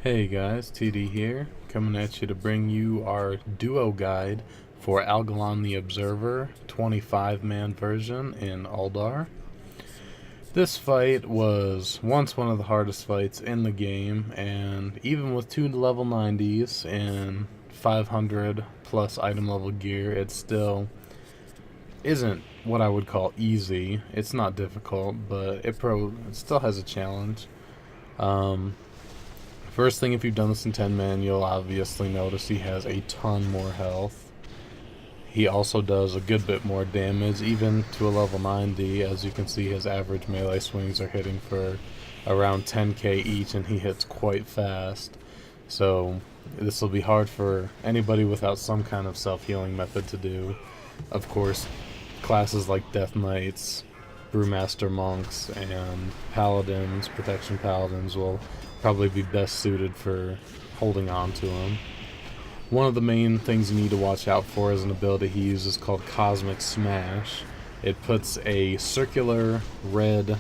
Hey guys, TD here, coming at you to bring you our duo guide for Algalon the Observer 25-man version in Ulduar. This fight was once one of the hardest fights in the game, and even with 2 level 90s and 500 plus item level gear, it still isn't what I would call easy. It's not difficult, but it still has a challenge. First thing, if you've done this in 10 man, you'll obviously notice he has a ton more health. He also does a good bit more damage, even to a level 90. As you can see, his average melee swings are hitting for around 10k each, and he hits quite fast. So this will be hard for anybody without some kind of self-healing method to do. Of course, classes like Death Knights, Brewmaster Monks, and Paladins, Protection Paladins will probably be best suited for holding on to him. One of the main things you need to watch out for is an ability he uses called Cosmic Smash. It puts a circular red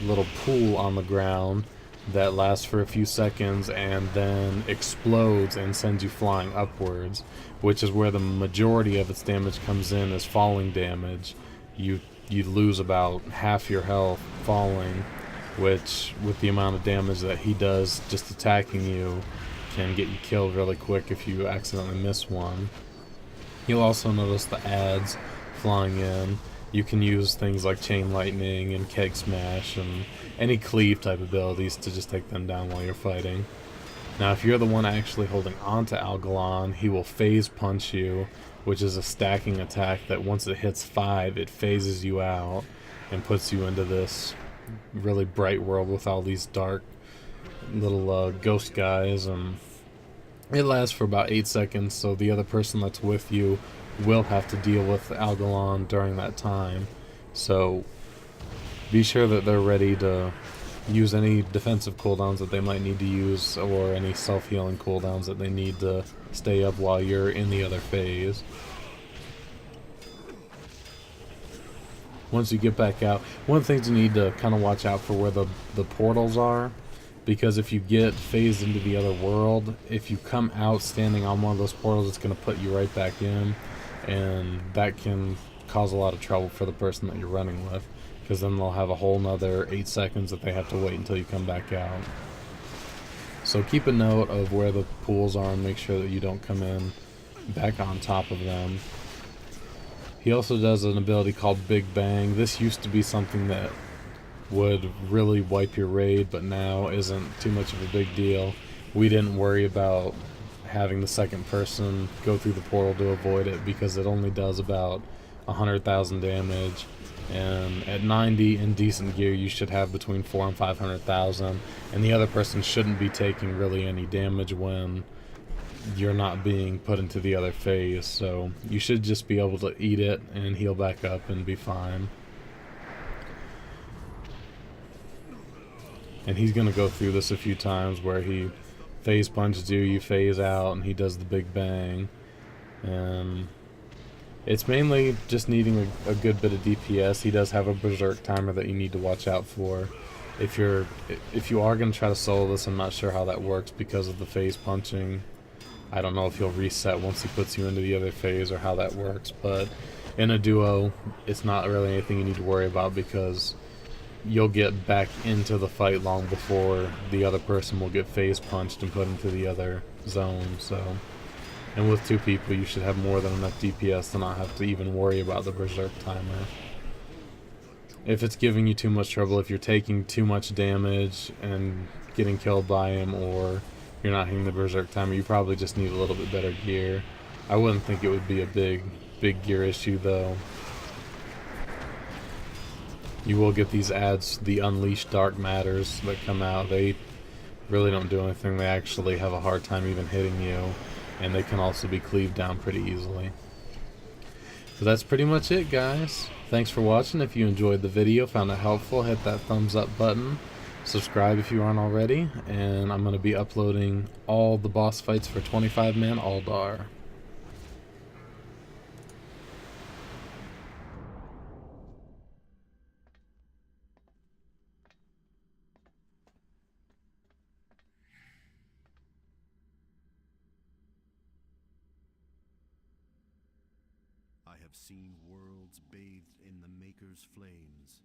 little pool on the ground that lasts for a few seconds and then explodes and sends you flying upwards, which is where the majority of its damage comes in as falling damage. You lose about half your health falling, which, with the amount of damage that he does just attacking you, can get you killed really quick if you accidentally miss one. You'll also notice the adds flying in. You can use things like Chain Lightning and Keg Smash and any cleave type abilities to just take them down while you're fighting. Now, if you're the one actually holding onto Algalon, he will phase punch you, which is a stacking attack that once it hits 5, it phases you out and puts you into this really bright world with all these dark little ghost guys, and it lasts for about 8 seconds, so the other person that's with you will have to deal with Algalon during that time. So be sure that they're ready to use any defensive cooldowns that they might need to use, or any self-healing cooldowns that they need to stay up while you're in the other phase. Once you get back out, one of the things you need to kind of watch out for where the portals are, because if you get phased into the other world, if you come out standing on one of those portals, it's going to put you right back in, and that can cause a lot of trouble for the person that you're running with, because then they'll have a whole nother 8 seconds that they have to wait until you come back out. So keep a note of where the pools are and make sure that you don't come in back on top of them. He also does an ability called Big Bang. This used to be something that would really wipe your raid, but now isn't too much of a big deal. We didn't worry about having the second person go through the portal to avoid it, because it only does about 100,000 damage, and at 90 in decent gear you should have between 400,000 and 500,000, and the other person shouldn't be taking really any damage when you're not being put into the other phase, so you should just be able to eat it and heal back up and be fine. And he's going to go through this a few times where he phase punches you, you phase out, and he does the Big Bang. And it's mainly just needing a good bit of DPS. He does have a Berserk timer that you need to watch out for. If you are going to try to solo this, I'm not sure how that works because of the phase punching. I don't know if he'll reset once he puts you into the other phase or how that works, but in a duo, it's not really anything you need to worry about, because you'll get back into the fight long before the other person will get phase punched and put into the other zone. So, and with 2 people, you should have more than enough DPS to not have to even worry about the Berserk timer. If it's giving you too much trouble, if you're taking too much damage and getting killed by him, or you're not hitting the Berserk timer, you probably just need a little bit better gear. I wouldn't think it would be a big gear issue, though. You will get these adds, the Unleashed Dark Matters, that come out. They really don't do anything. They actually have a hard time even hitting you, and they can also be cleaved down pretty easily. So that's pretty much it, guys. Thanks for watching. If you enjoyed the video, found it helpful, hit that thumbs up button. Subscribe if you aren't already, and I'm going to be uploading all the boss fights for 25-man Ulduar. have seen worlds bathed in the Maker's flames,